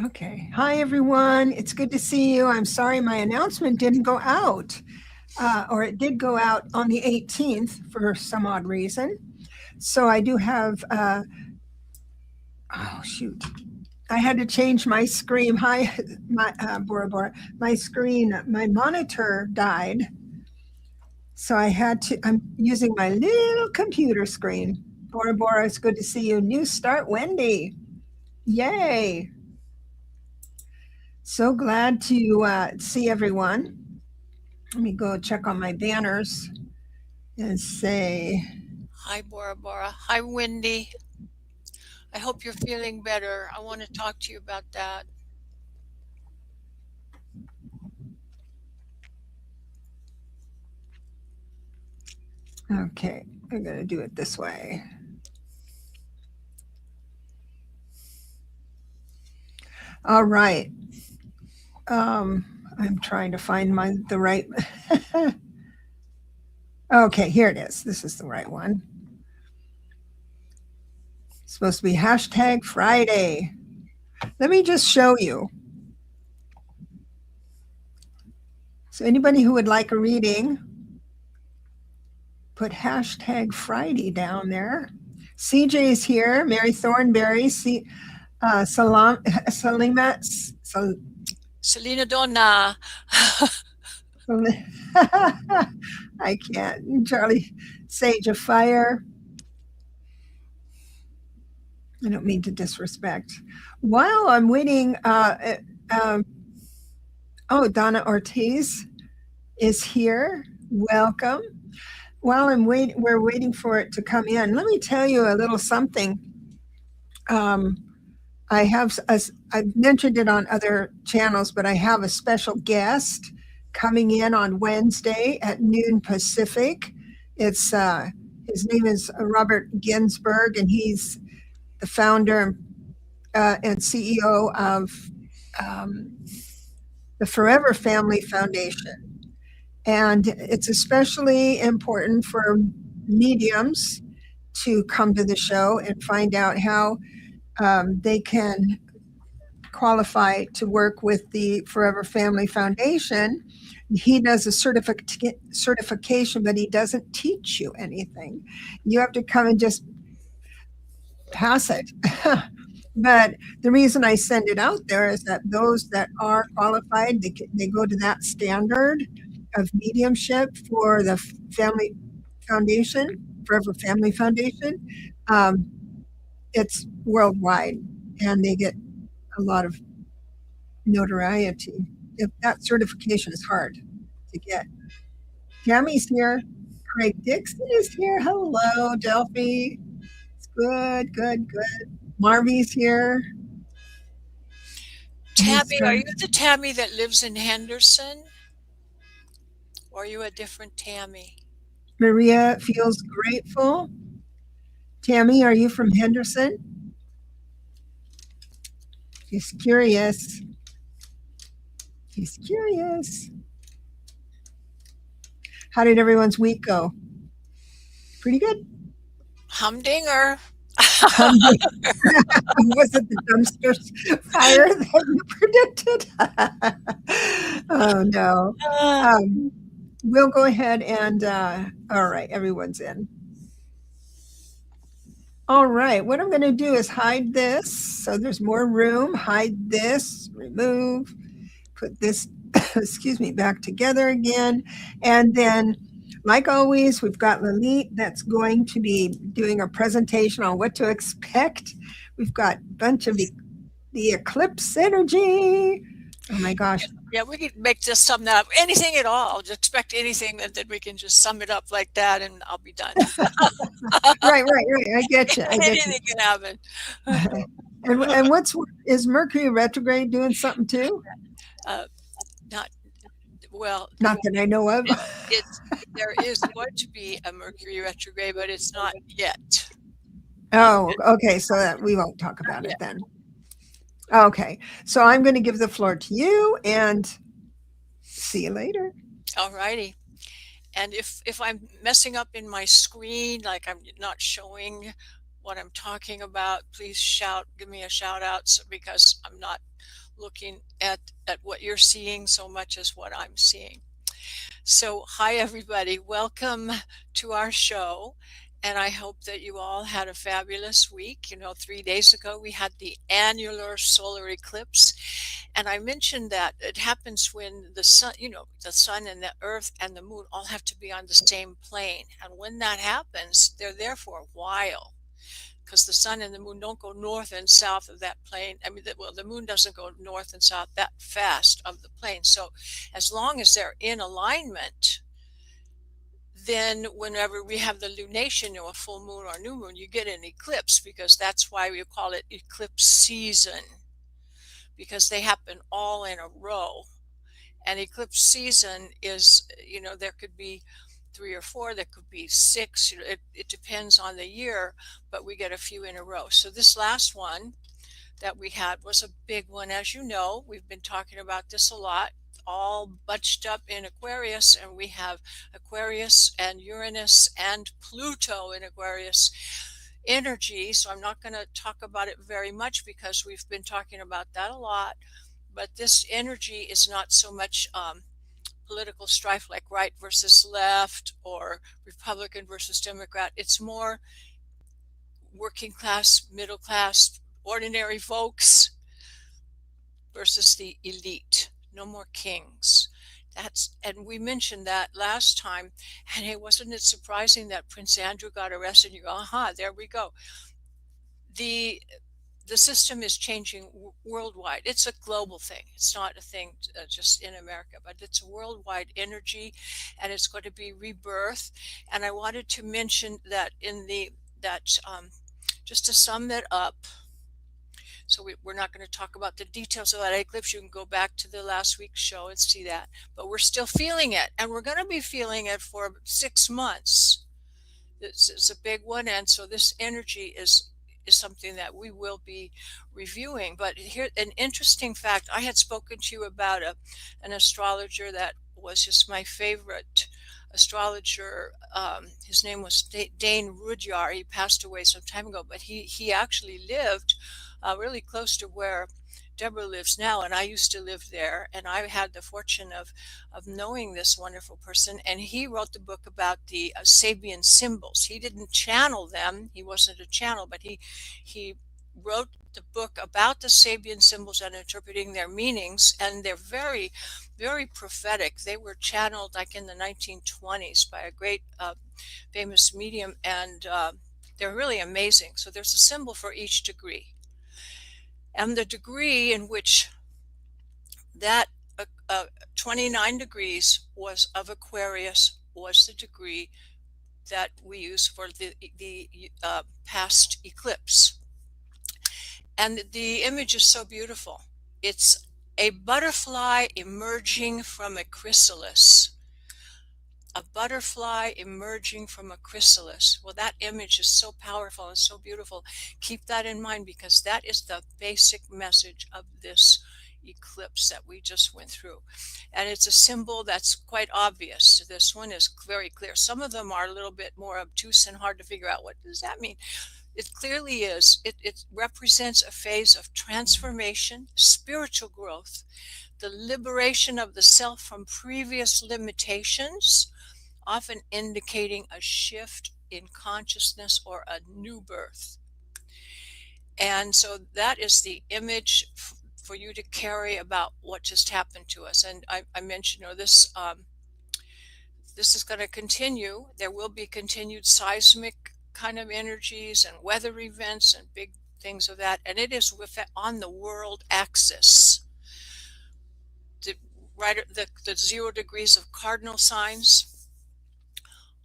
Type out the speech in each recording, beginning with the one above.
Okay. Hi, everyone. It's good to see you. I'm sorry my announcement didn't go out, or it did go out on the 18th for some odd reason. So I do have, oh, shoot. I had to change my screen. Hi, my Bora Bora. My screen, my monitor died. So I'm using my little computer screen. Bora Bora, it's good to see you. New start, Wendy. Yay. So glad to see everyone. Let me go check on my banners and say, Hi, Bora Bora. Hi, Wendy. I hope you're feeling better. I want to talk to you about that. okay, I'm going to do it this way. All right. I'm trying to find the right. Okay, here it is. This is the right one. It's supposed to be hashtag Friday. Let me just show you. So, anybody who would like a reading, put hashtag Friday down there. CJ is here. Mary Thornberry. Salima. Selena Donna. I can't. Charlie, Sage of Fire. I don't mean to disrespect. While I'm waiting, oh, Donna Ortiz is here. Welcome. While we're waiting for it to come in. Let me tell you a little something. Um, I've mentioned it on other channels, but I have a special guest coming in on Wednesday at noon Pacific. It's his name is Robert Ginsburg, and he's the founder and CEO of um, the Forever Family Foundation. And it's especially important for mediums to come to the show and find out how they can qualify to work with the Forever Family Foundation. He does a certification, but he doesn't teach you anything. You have to come and just pass it. But the reason I send it out there is that those that are qualified, they go to that standard of mediumship for the Family Foundation, Forever Family Foundation. Um, it's worldwide, and they get a lot of notoriety. If that certification is hard to get. Tammy's here. Craig Dixon is here. Hello, Delphi. It's good, good, good. Marvy's here. He's Tammy, are trying. you the Tammy that lives in Henderson? Or are you a different Tammy? Maria feels grateful. Tammy, are you from Henderson? She's curious. She's curious. How did everyone's week go? Pretty good. Humdinger. Humdinger. Was it the dumpster fire that you predicted? Oh no. Ah, Um, we'll go ahead and all right, everyone's in. All right, what I'm going to do is hide this so there's more room. Hide this, remove, put this, excuse me, back together again. And then, like always, we've got Lalit that's going to be doing a presentation on what to expect. We've got a bunch of the eclipse energy. Oh my gosh. yeah, we could make just sum that up. Anything at all. Just expect anything that we can just sum it up like that and I'll be done. Right. I get you. I get you. Anything can happen. And what's is Mercury retrograde doing something too? Uh, not well. Not that I know of. It, it's there is going to be a Mercury retrograde, but it's not yet. Oh, okay. So that we won't talk about it Yeah. then. Okay. So I'm going to give the floor to you and see you later. All righty. And if I'm messing up in my screen, like I'm not showing what I'm talking about, please give me a shout out because I'm not looking at what you're seeing so much as what I'm seeing. So, hi everybody, welcome to our show. And I hope that you all had a fabulous week. 3 days ago we had the annular solar eclipse. And I mentioned that it happens when the sun and the earth and the moon all have to be on the same plane. And when that happens, they're there for a while because the sun and the moon don't go north and south of that plane. I mean, the moon doesn't go north and south that fast of the plane. So as long as they're in alignment, then whenever we have the lunation or a full moon or new moon, you get an eclipse, because that's why we call it eclipse season, because they happen all in a row. And eclipse season is, there could be 3 or 4, there could be 6, it depends on the year, but we get a few in a row. So this last one that we had was a big one. As you know, we've been talking about this a lot, all bunched up in Aquarius, and we have Aquarius and Uranus and Pluto in Aquarius energy. So I'm not going to talk about it very much because we've been talking about that a lot. But this energy is not so much political strife like right versus left or Republican versus Democrat. It's more working class, middle class, ordinary folks versus the elite. No more kings. And we mentioned that last time. And hey, wasn't it surprising that Prince Andrew got arrested? You go, aha, there we go. The system is changing worldwide. It's a global thing. It's not a thing just in America, but it's a worldwide energy, and it's going to be rebirth. And I wanted to mention that just to sum that up. So we're not going to talk about the details of that eclipse. You can go back to the last week's show and see that. But we're still feeling it, and we're going to be feeling it for 6 months. It's a big one, and so this energy is something that we will be reviewing. But here, an interesting fact: I had spoken to you about an astrologer that was just my favorite astrologer. His name was Dane Rudyard. He passed away some time ago, but he actually lived really close to where Deborah lives now, and I used to live there, and I had the fortune of knowing this wonderful person. And he wrote the book about the Sabian symbols. He didn't channel them; he wasn't a channel, but he wrote the book about the Sabian symbols and interpreting their meanings, and they're very, very prophetic. They were channeled like in the 1920s by a great famous medium, and they're really amazing. So there's a symbol for each degree. And the degree in which that 29 degrees was of Aquarius was the degree that we use for the past eclipse. And the image is so beautiful. It's a butterfly emerging from a chrysalis. A butterfly emerging from a chrysalis. Well, that image is so powerful and so beautiful. Keep that in mind, because that is the basic message of this eclipse that we just went through. And it's a symbol that's quite obvious. This one is very clear. Some of them are a little bit more obtuse and hard to figure out. What does that mean? It clearly is. It represents a phase of transformation, spiritual growth, the liberation of the self from previous limitations, often indicating a shift in consciousness or a new birth. And so that is the image for you to carry about what just happened to us. And I mentioned, this is going to continue. There will be continued seismic kind of energies and weather events and big things of that. And it is on the world axis. The 0 degrees of cardinal signs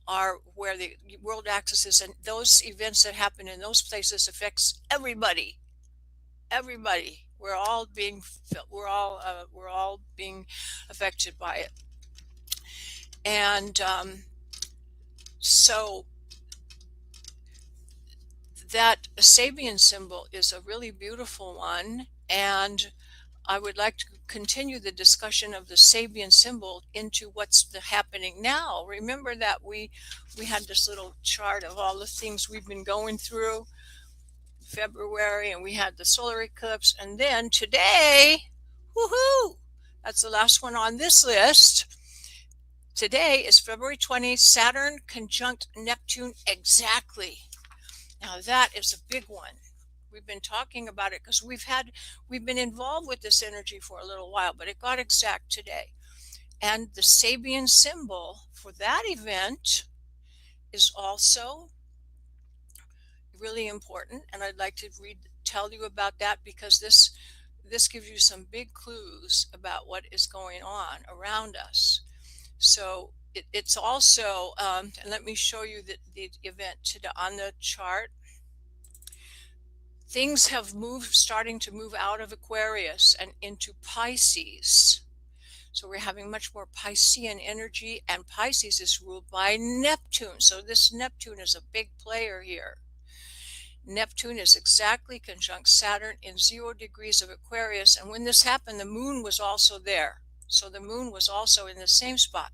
are where the world axis is, and those events that happen in those places affects everybody. We're all being affected by it. And so that Sabian symbol is a really beautiful one, and I would like to continue the discussion of the Sabian symbol into what's happening now. Remember that we had this little chart of all the things we've been going through February, and we had the solar eclipse. And then today, woohoo, that's the last one on this list. Today is February 20th, Saturn conjunct Neptune exactly. Now that is a big one. We've been talking about it because we've been involved with this energy for a little while, but it got exact today. And the Sabian symbol for that event is also really important, and I'd like to tell you about that because this gives you some big clues about what is going on around us. So it's also, and let me show you the event today on the chart. Things have starting to move out of Aquarius and into Pisces. So we're having much more Piscean energy, and Pisces is ruled by Neptune. So this Neptune is a big player here. Neptune is exactly conjunct Saturn in 0 degrees of Aquarius. And when this happened, the moon was also there. So the moon was also in the same spot.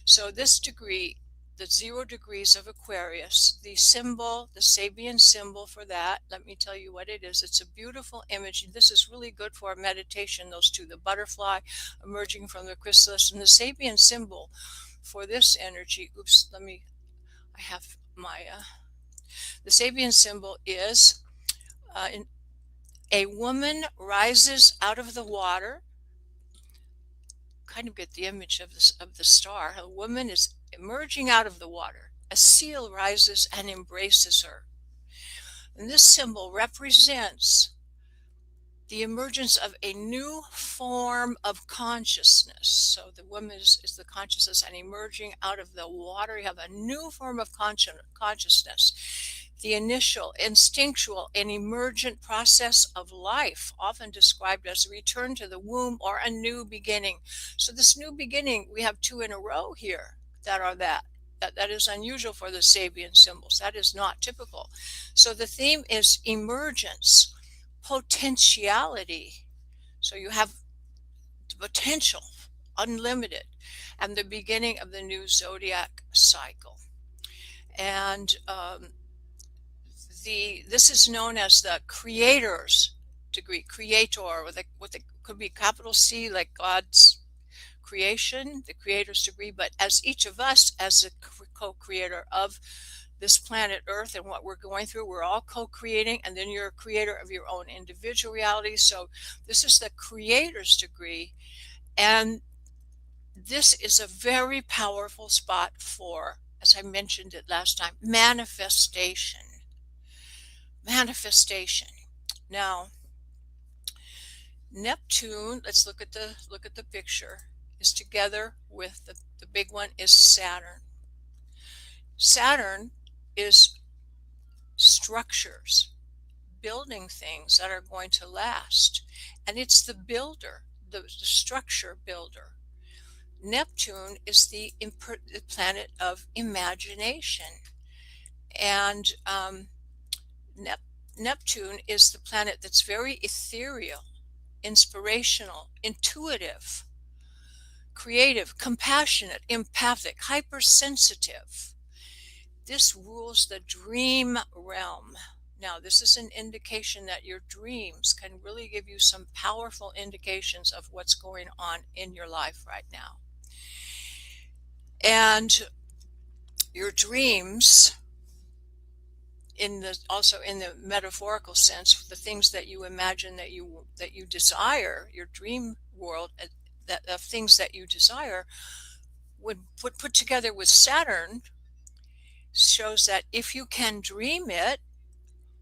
So this degree, the 0 degrees of Aquarius, the symbol, the Sabian symbol for that, let me tell you what it is. It's a beautiful image. This is really good for meditation, those two, the butterfly emerging from the chrysalis, and the Sabian symbol for this energy. Oops, I have my, the Sabian symbol is a woman rises out of the water. Kind of get the image of the star. A woman is emerging out of the water. A seal rises and embraces her. And this symbol represents the emergence of a new form of consciousness. So the woman is the consciousness, and emerging out of the water, you have a new form of consciousness. The initial, instinctual, and emergent process of life, often described as a return to the womb or a new beginning. So this new beginning, we have 2 in a row here that are that. That is unusual for the Sabian symbols. That is not typical. So the theme is emergence, potentiality. So you have the potential, unlimited, and the beginning of the new zodiac cycle. And this is known as the creator's degree, creator, with it could be capital C, like God's creation, the creator's degree, but as each of us, as a co-creator of this planet Earth and what we're going through, we're all co-creating, and then you're a creator of your own individual reality. So this is the creator's degree, and this is a very powerful spot for, as I mentioned it last time, manifestation. Now, Neptune, let's look at the picture, is together with the big one is Saturn. Saturn is structures, building things that are going to last, and it's the builder, the structure builder. Neptune is the planet of imagination, and Neptune is the planet that's very ethereal, inspirational, intuitive, creative, compassionate, empathic, hypersensitive. This rules the dream realm. Now, this is an indication that your dreams can really give you some powerful indications of what's going on in your life right now. And your dreams, also in the metaphorical sense, the things that you imagine that you desire, your dream world, of things that you desire, would put together with Saturn, shows that if you can dream it,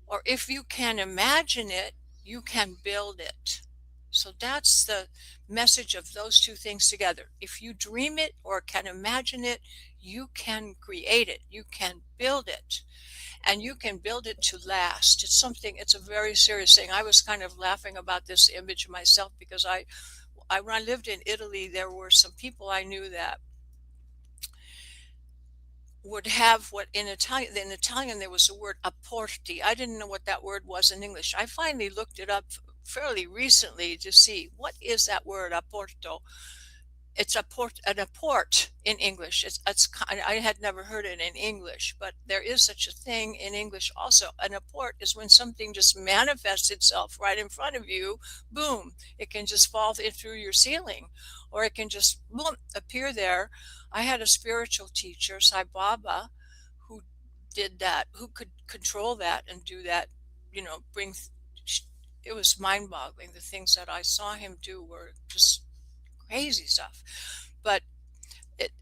or if you can imagine it, you can build it. So that's the message of those two things together. If you dream it or can imagine it, you can create it, you can build it. And you can build it to last. It's a very serious thing. I was kind of laughing about this image myself because when I lived in Italy, there were some people I knew that would have what in Italian there was the word apporti. I didn't know what that word was in English. I finally looked it up fairly recently to see what is that word apporto. it's a port, an apport in English. I had never heard it in English, but there is such a thing in English also. An apport is when something just manifests itself right in front of you. Boom! It can just fall in through your ceiling, or it can just boom appear there. I had a spiritual teacher, Sai Baba, who did that, who could control that and do that. You know, bring. It was mind-boggling. The things that I saw him do were just crazy stuff. But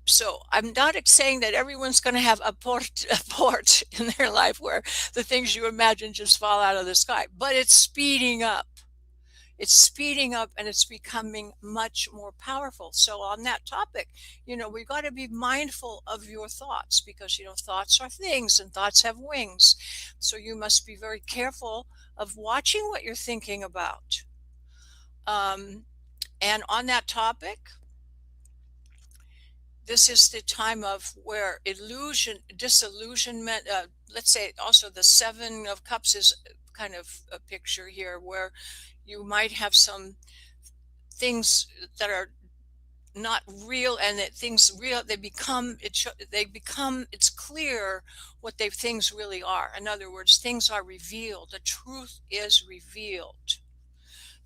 so I'm not saying that everyone's going to have a port in their life where the things you imagine just fall out of the sky, but it's speeding up. It's speeding up and it's becoming much more powerful. So on that topic, we've got to be mindful of your thoughts because, thoughts are things and thoughts have wings. So you must be very careful of watching what you're thinking about. And on that topic, this is the time of where disillusionment, let's say also the Seven of Cups is kind of a picture here where you might have some things that are not real and that things real, it's clear what things really are. In other words, things are revealed. The truth is revealed.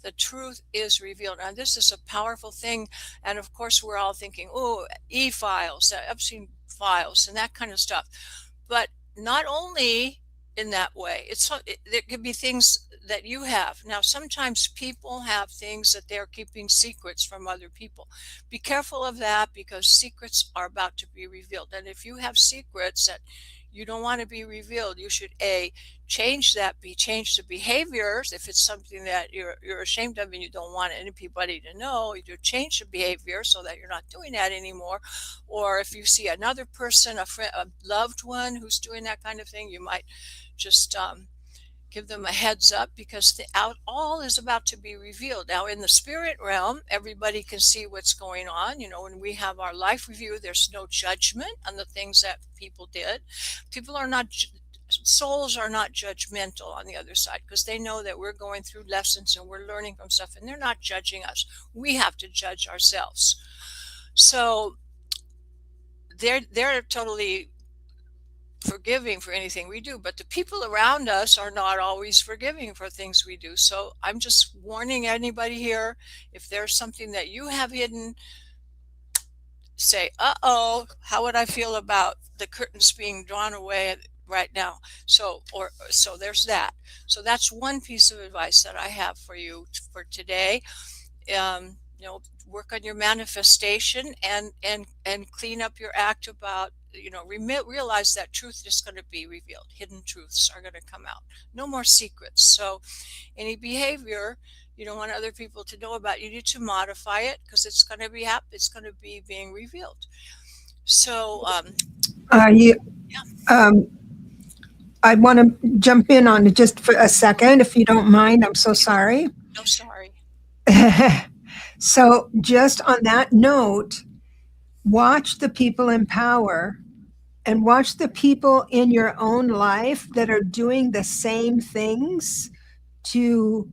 The truth is revealed. And this is a powerful thing. And of course, we're all thinking, oh, e-files, Epstein files, and that kind of stuff. But not only in that way, there could be things that you have. Now, sometimes people have things that they're keeping secrets from other people. Be careful of that because secrets are about to be revealed. And if you have secrets that you don't want to be revealed, you should change the behaviors. If it's something that you're ashamed of and you don't want anybody to know, you change the behavior so that you're not doing that anymore. Or if you see another person, a friend, a loved one who's doing that kind of thing, you might just give them a heads up because all is about to be revealed. Now, in the spirit realm, everybody can see what's going on. When we have our life review, there's no judgment on the things that people did. Souls are not judgmental on the other side because they know that we're going through lessons and we're learning from stuff and they're not judging us. We have to judge ourselves. So they're totally forgiving for anything we do, but the people around us are not always forgiving for things we do. So I'm just warning anybody here, if there's something that you have hidden, say, uh-oh, how would I feel about the curtains being drawn away right now? So there's that. So that's one piece of advice that I have for you for today. Work on your manifestation and clean up your act about, realize that truth is going to be revealed. Hidden truths are going to come out. No more secrets. So any behavior you don't want other people to know about, you need to modify it because it's going to be it's going to be being revealed. So I want to jump in on it just for a second, if you don't mind. I'm so sorry. No, sorry. So just on that note, watch the people in power and watch the people in your own life that are doing the same things to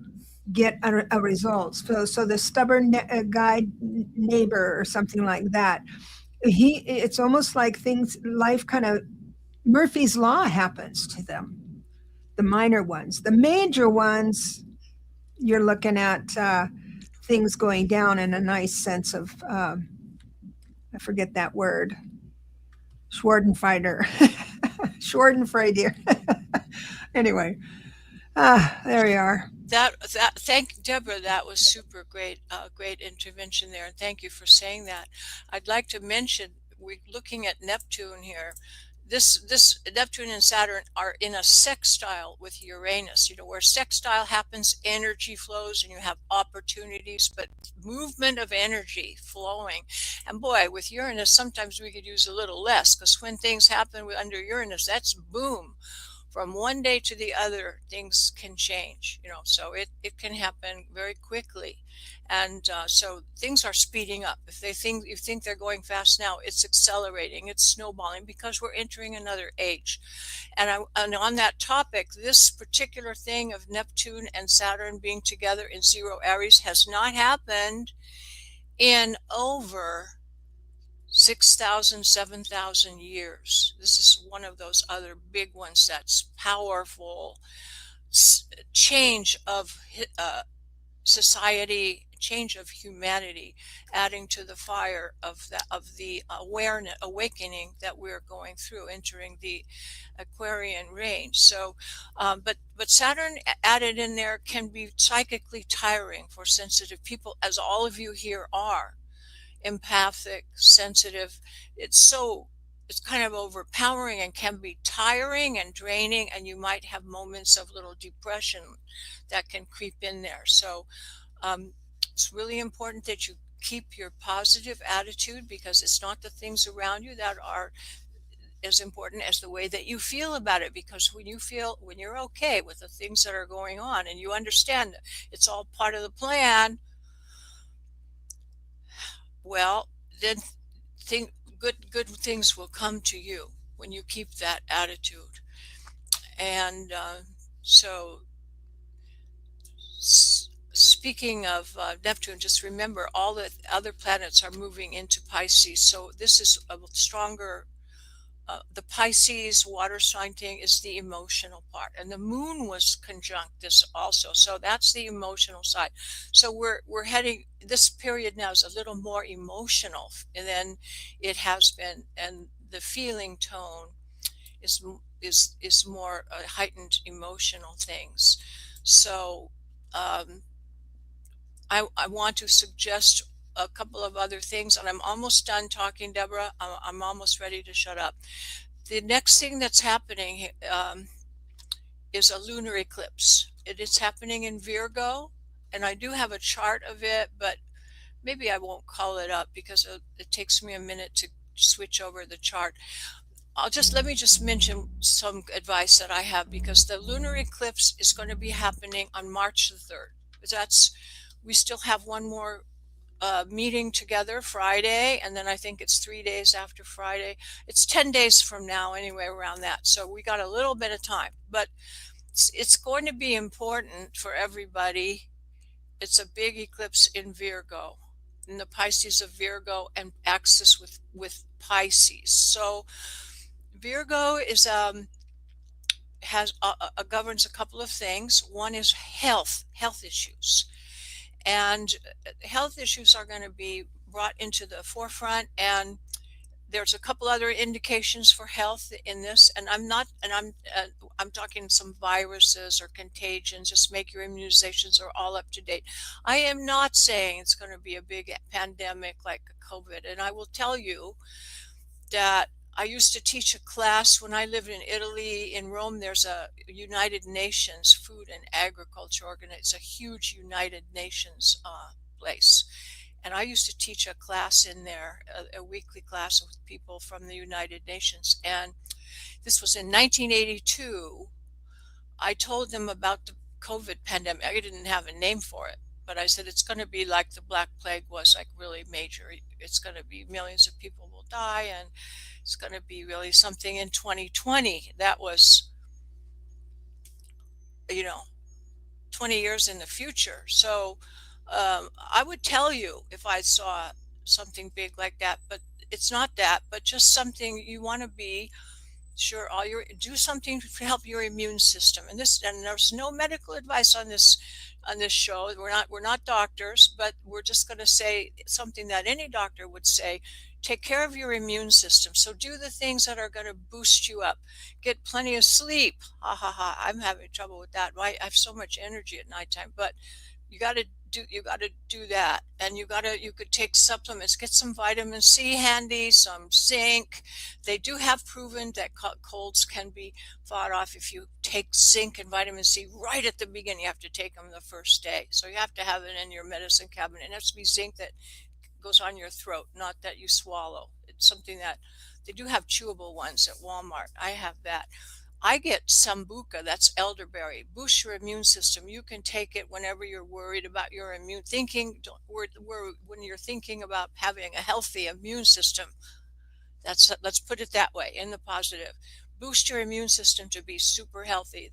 get a result. So the stubborn guy neighbor or something like that, it's almost like life kind of, Murphy's Law happens to them. The minor ones. The major ones, you're looking at things going down in a nice sense of, I forget that word, Schwarzenfreider. Schwarzenfreider. Anyway, there we are. Thank Deborah. That was super great, great intervention there, and thank you for saying that. I'd like to mention we're looking at Neptune here. This Neptune and Saturn are in a sextile with Uranus. Where sextile happens, energy flows and you have opportunities, but movement of energy flowing. And boy, with Uranus, sometimes we could use a little less because when things happen under Uranus, that's boom. From one day to the other, things can change, so it can happen very quickly. And so things are speeding up. If you think they're going fast now, it's accelerating, it's snowballing because we're entering another age. And on that topic, this particular thing of Neptune and Saturn being together in 0 Aries has not happened in over 6,000, 7,000 years. This is one of those other big ones that's powerful change of society, change of humanity, adding to the fire of the awareness awakening that we're going through, entering the Aquarian range. So, but Saturn added in there can be psychically tiring for sensitive people, as all of you here are empathic, sensitive. It's kind of overpowering and can be tiring and draining, and you might have moments of little depression that can creep in there. So it's really important that you keep your positive attitude, because it's not the things around you that are as important as the way that you feel about it. Because when you're okay with the things that are going on and you understand that it's all part of the plan, well, then think good things will come to you when you keep that attitude. And so speaking of Neptune, just remember all the other planets are moving into Pisces. So this is a stronger, the Pisces water sign thing is the emotional part. And the moon was conjunct this also. So that's the emotional side. So we're heading, this period now is a little more emotional than it has been. And the feeling tone is is more heightened emotional things. So um, I want to suggest a couple of other things, and I'm almost done talking, Deborah. I'm almost ready to shut up. The next thing that's happening is a lunar eclipse. It is happening in Virgo, and I do have a chart of it, but maybe I won't call it up because it takes me a minute to switch over the chart. Let me just mention some advice that I have, because the lunar eclipse is going to be happening on March the 3rd. That's, we still have one more meeting together Friday, and then I think it's 3 days after Friday. It's 10 days from now anyway, around that. So we got a little bit of time, but it's going to be important for everybody. It's a big eclipse in Virgo, in the Pisces of Virgo, and axis with Pisces. So Virgo is has governs a couple of things. One is health issues, and health issues are going to be brought into the forefront. And there's a couple other indications for health in this, and I'm talking some viruses or contagions. Just make your immunizations are all up to date. I am not saying it's going to be a big pandemic like COVID, and I will tell you that I used to teach a class when I lived in Italy. In Rome, there's a United Nations Food and Agriculture Organization. It's a huge United Nations place. And I used to teach a class in there, a weekly class with people from the United Nations. And this was in 1982. I told them about the COVID pandemic. I didn't have a name for it, but I said it's going to be like the Black Plague was, like really major. It's going to be millions of people will die, and it's going to be really something in 2020. That was, you know, 20 years in the future. So I would tell you if I saw something big like that, but it's not that, but just something you want to be sure all your do something to help your immune system. And there's no medical advice on this show. We're not doctors, but we're just going to say something that any doctor would say. Take care of your immune system. So do the things that are going to boost you up. Get plenty of sleep. Ha ha ha. I'm having trouble with that. Right? I have so much energy at nighttime, but you got to do that. And you could take supplements. Get some vitamin C handy, some zinc. They do have proven that colds can be fought off if you take zinc and vitamin C right at the beginning. You have to take them the first day, so you have to have it in your medicine cabinet. It has to be zinc that goes on your throat, not that you swallow. It's something that they do have chewable ones at Walmart. I have that. I get sambuca, that's elderberry. Boost your immune system. You can take it whenever you're worried about your immune thinking. When you're thinking about having a healthy immune system, let's put it that way, in the positive. Boost your immune system to be super healthy,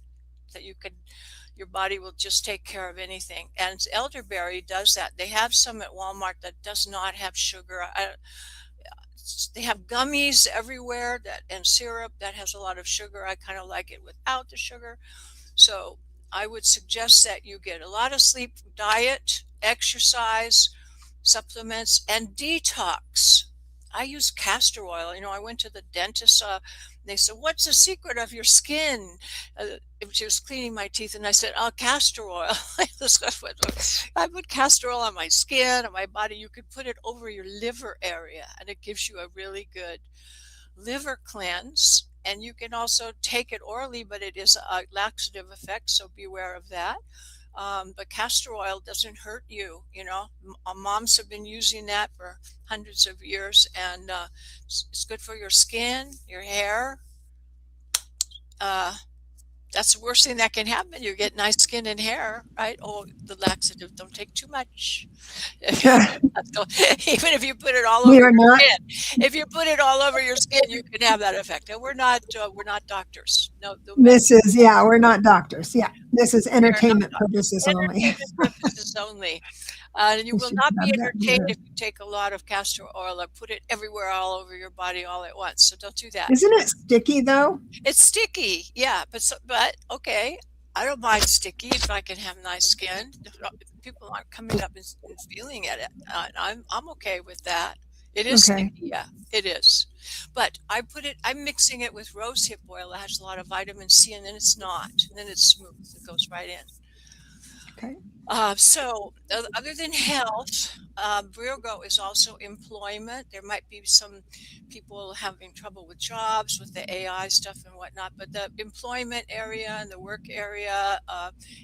that your body will just take care of anything. And elderberry does that. They have some at Walmart that does not have sugar. They have gummies everywhere that and syrup that has a lot of sugar. I kind of like it without the sugar. So I would suggest that you get a lot of sleep, diet, exercise, supplements, and detox. I use castor oil. I went to the dentist. They said, "What's the secret of your skin?" She was cleaning my teeth, and I said, "Oh, castor oil." I put castor oil on my skin, on my body. You could put it over your liver area, and it gives you a really good liver cleanse. And you can also take it orally, but it is a laxative effect, so beware of that. But castor oil doesn't hurt you. Moms have been using that for hundreds of years, and it's good for your skin, your hair. Uh, that's the worst thing that can happen. You get nice skin and hair, right? Oh, the laxative, don't take too much. Even if you put it all over We are your not, skin, if you put it all over your skin, you can have that effect. And we're not doctors. No, we're not doctors. Yeah, this is we are not entertainment doctors. purposes only. Entertainment purposes only. And you We will should not be have that entertained here. if you take a lot of castor oil or put it everywhere all over your body all at once. So don't do that. Isn't it sticky though? It's sticky, yeah, but okay. I don't mind sticky if I can have nice skin. People aren't coming up and feeling it. I'm okay with that. It is Okay. sticky, yeah, it is. But I'm mixing it with rosehip oil that has a lot of vitamin C, and then it's not. And then it's smooth. It goes right in. Okay. So other than health, Virgo is also employment. There might be some people having trouble with jobs, with the AI stuff and whatnot, but the employment area and the work area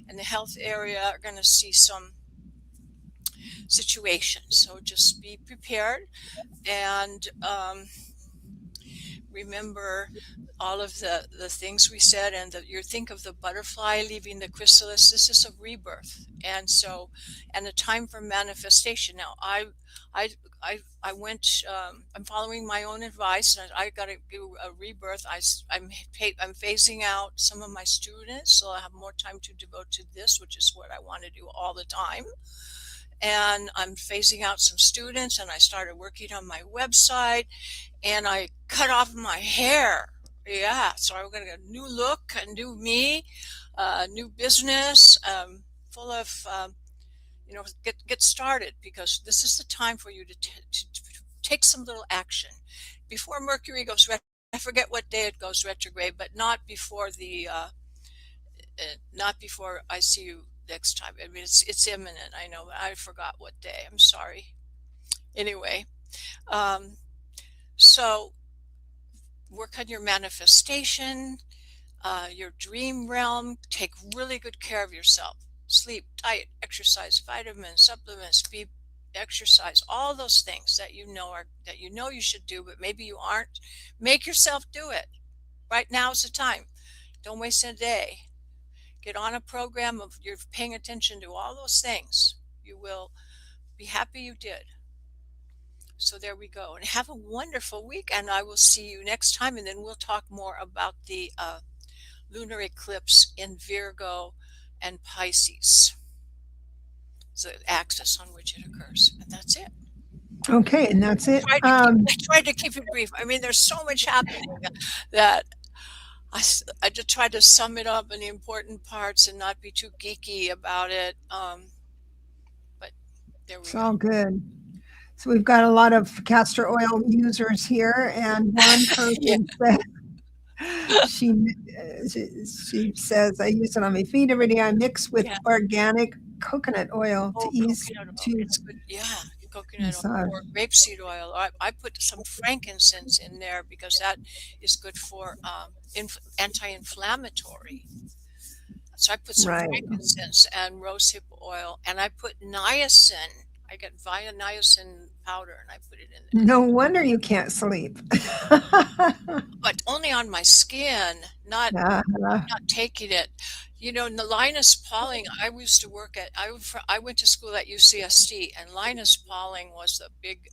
and the health area are going to see some situations. So just be prepared and remember all of the things we said, and you think of the butterfly leaving the chrysalis. This is a rebirth, and a time for manifestation. Now I went, I'm following my own advice, and I got to do a rebirth. I'm phasing out some of my students, so I have more time to devote to this, which is what I want to do all the time. And I'm phasing out some students, and I started working on my website, and I cut off my hair. Yeah, so I'm going to get a new look, a new me, new business, full of, get started, because this is the time for you to take some little action before Mercury goes retrograde. I forget what day it goes retrograde, but not before not before I see you next time. I mean, it's imminent. I know, but I forgot what day. I'm sorry. Anyway, so work on your manifestation, your dream realm. Take really good care of yourself. Sleep, diet, exercise, vitamins, supplements, exercise, all those things that you know you should do, but maybe you aren't. Make yourself do it. Right now is the time. Don't waste a day. Get on a program of you're paying attention to all those things. You will be happy you did. So there we go. And have a wonderful week. And I will see you next time. And then we'll talk more about the lunar eclipse in Virgo and Pisces, the axis on which it occurs. And that's it. Okay, and that's it. I tried to keep it brief. I mean, there's so much happening that I just tried to sum it up in the important parts and not be too geeky about it. But there we It's go. all good. So we've got a lot of castor oil users here, and one person said, she says, I use it on my feet every day. I mix with organic coconut oil to ease. It's good. Yeah, coconut oil or rapeseed oil. I put some frankincense in there because that is good for anti-inflammatory. So I put some frankincense and rosehip oil, and I put niacin. I get niacin powder, and I put it in there. No wonder you can't sleep. But only on my skin, not taking it. Linus Pauling, I used to work at, I went to school at UCSD, and Linus Pauling was the big,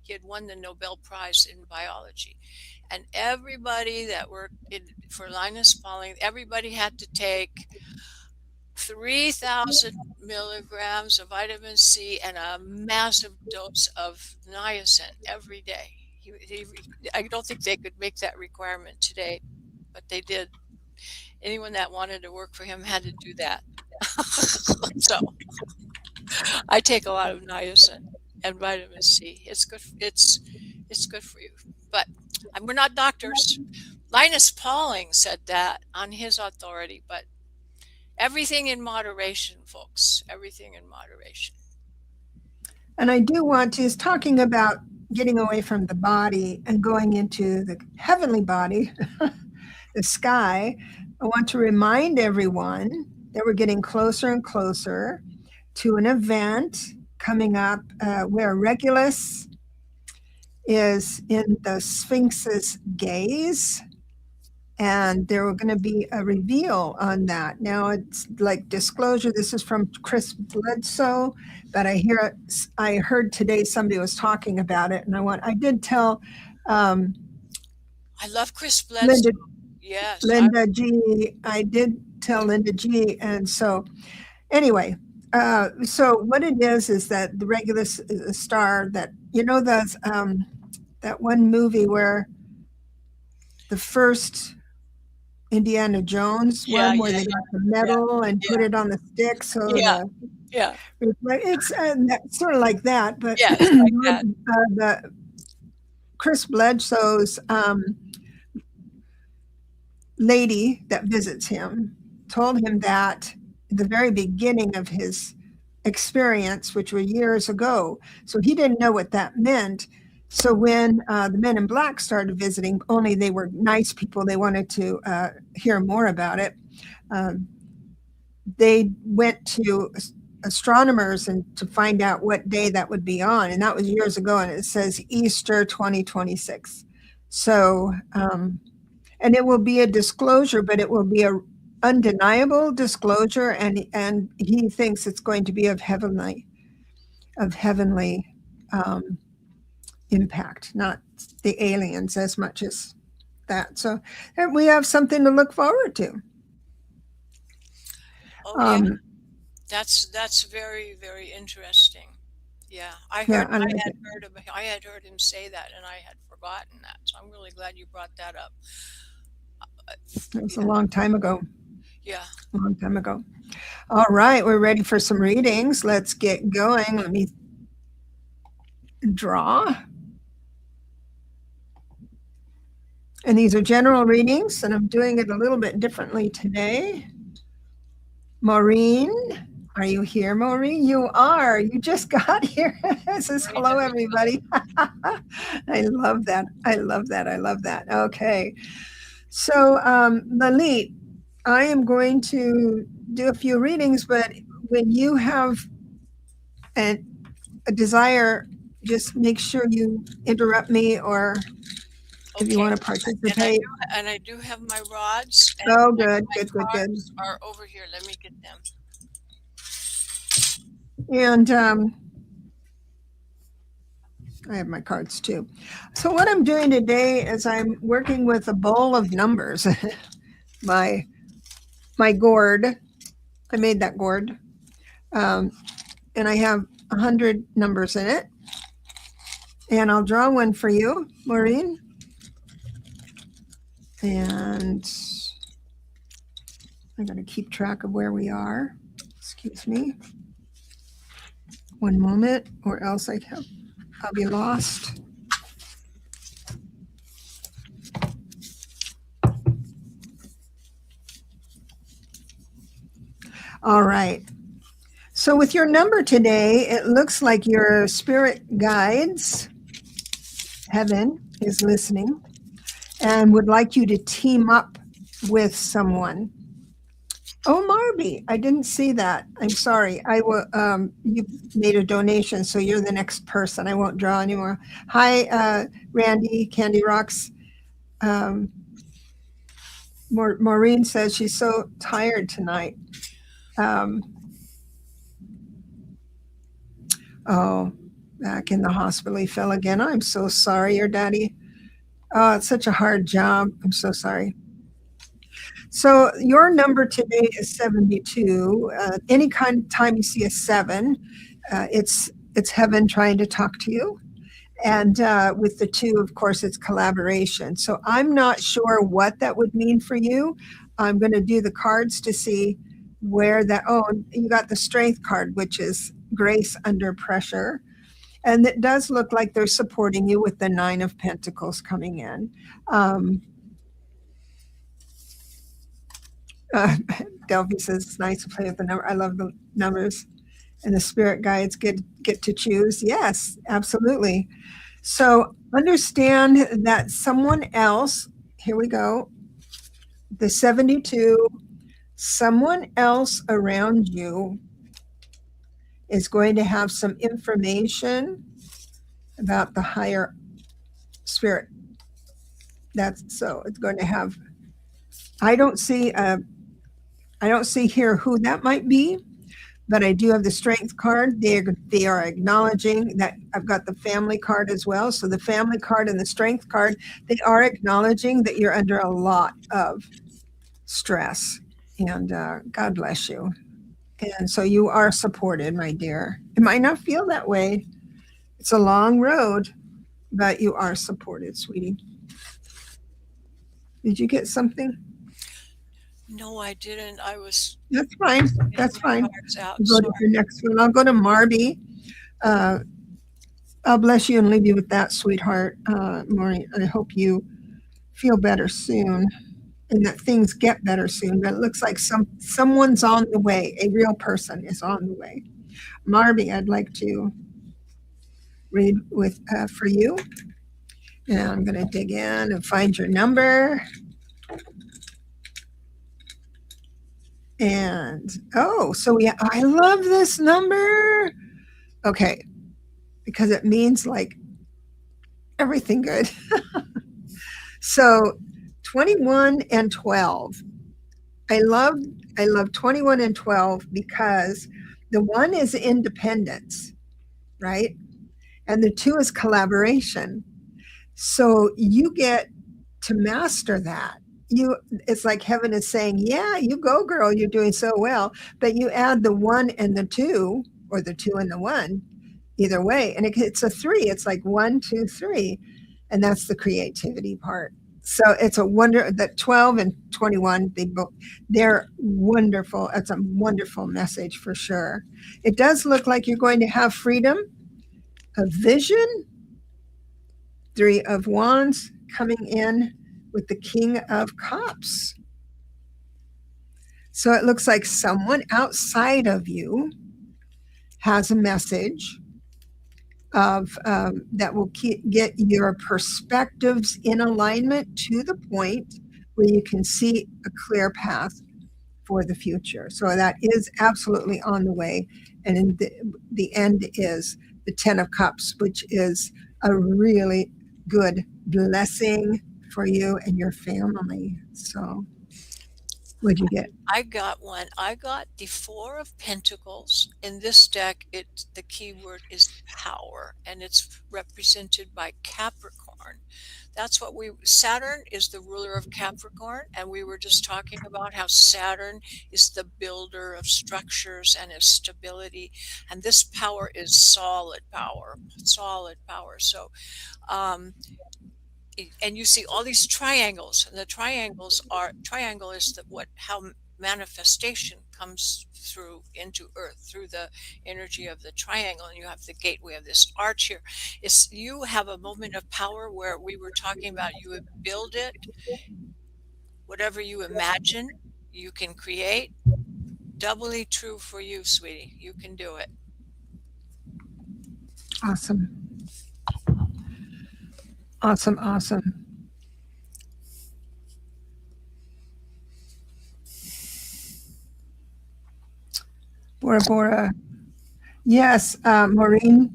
he had won the Nobel Prize in biology. And everybody that worked for Linus Pauling, everybody had to take 3,000 milligrams of vitamin C and a massive dose of niacin every day. I don't think they could make that requirement today, but they did. Anyone that wanted to work for him had to do that. So I take a lot of niacin and vitamin C. It's good. It's good for you. But we're not doctors. Linus Pauling said that on his authority, but everything in moderation, folks. Everything in moderation. And I do want to, is talking about getting away from the body and going into the heavenly body, the sky. I want to remind everyone that we're getting closer and closer to an event coming up where Regulus is in the Sphinx's gaze, and there are going to be a reveal on that. Now it's like disclosure. This is from Chris Bledsoe, but I heard today somebody was talking about it, and I did tell. I love Chris Bledsoe. Yes, Linda G. I did tell Linda G. And so, anyway, so what it is that the Regulus is a star that that one movie where the first Indiana Jones one where they got the metal and put it on the stick. So it's sort of like that, but like that. The Chris Bledsoe's lady that visits him told him that at the very beginning of his experience, which were years ago. So he didn't know what that meant. So when the Men in Black started visiting, only they were nice people, they wanted to hear more about it. They went to astronomers and to find out what day that would be on. And that was years ago. And it says Easter 2026. So, and it will be a disclosure, but it will be a undeniable disclosure. And he thinks it's going to be of heavenly impact, not the aliens as much as that. So we have something to look forward to. That's very, very interesting. Yeah, I had heard him say that, and I had forgotten that. So I'm really glad you brought that up. It was a long time ago. Yeah, a long time ago. All right, we're ready for some readings. Let's get going. Let me draw. And these are general readings, and I'm doing it a little bit differently today. Maureen, are you here, Maureen? You are. You just got here. It says, hello, everybody. I love that. I love that. I love that. Okay. So, Lalit, I am going to do a few readings, but when you have a desire, just make sure you interrupt me or if you want to participate. And I do have my rods. Oh, good. Are over here. Let me get them. And I have my cards too. So what I'm doing today is I'm working with a bowl of numbers. my gourd. I made that gourd. And I have 100 numbers in it. And I'll draw one for you, Maureen. And I'm going to keep track of where we are. Excuse me. One moment, or else I'll be lost. All right. So with your number today, it looks like your spirit guides, heaven, is listening and would like you to team up with someone. Oh, Marby, I didn't see that. I'm sorry. I will. You made a donation, so you're the next person. I won't draw anymore. Hi, Randy, Candy Rocks. Maureen says she's so tired tonight. Oh, back in the hospital he fell again. I'm so sorry, your daddy. Oh, it's such a hard job. I'm so sorry. So your number today is 72. Any kind of time you see a 7, it's heaven trying to talk to you. And with the 2, of course, it's collaboration. So I'm not sure what that would mean for you. I'm going to do the cards to see where that. Oh, you got the strength card, which is grace under pressure. And it does look like they're supporting you with the 9 of Pentacles coming in. Delphi says it's nice to play with the number. I love the numbers, and the spirit guides get to choose. Yes, absolutely. So understand that someone else. Here we go. The 72. Someone else around you is going to have some information about the higher spirit. That's so. It's going to have. I don't see here who that might be, but I do have the strength card. They are acknowledging that. I've got the family card as well. So the family card and the strength card, they are acknowledging that you're under a lot of stress, and God bless you. And so you are supported, my dear. It might not feel that way. It's a long road, but you are supported, sweetie. Did you get something? No, I didn't. I was. That's fine. That's fine. Out, go to the next one. I'll go to Marby. I'll bless you and leave you with that, sweetheart. Maureen, I hope you feel better soon and that things get better soon. But it looks like someone's on the way. A real person is on the way. Marby, I'd like to read with for you. And I'm going to dig in and find your number. And so I love this number. Okay, because it means like everything good. So 21 and 12. I love 21 and 12 because the 1 is independence, right? And the 2 is collaboration. So you get to master that. It's like heaven is saying, yeah, you go, girl, you're doing so well. But you add the 1 and the 2, or the 2 and the 1, either way, and it's a 3. It's like 1, 2, 3, and that's the creativity part. So it's a wonder that 12 and 21, they're wonderful. It's a wonderful message for sure. It does look like you're going to have freedom of vision. 3 of Wands coming in with the King of Cups. So it looks like someone outside of you has a message of that will get your perspectives in alignment to the point where you can see a clear path for the future. So that is absolutely on the way. And in the end is the 10 of Cups, which is a really good blessing for you and your family. So what'd you get? I got one. I got the 4 of Pentacles. In this deck, the keyword is power, and it's represented by Capricorn. That's what Saturn is the ruler of Capricorn, and we were just talking about how Saturn is the builder of structures and of stability, and this power is solid power. So, and you see all these triangles, and the triangle is how manifestation comes through into earth through the energy of the triangle. And you have the gateway of this arch here. You have a moment of power where we were talking about you would build it. Whatever you imagine, you can create. Doubly true for you, sweetie. You can do it. Awesome. Bora Bora. Yes, Maureen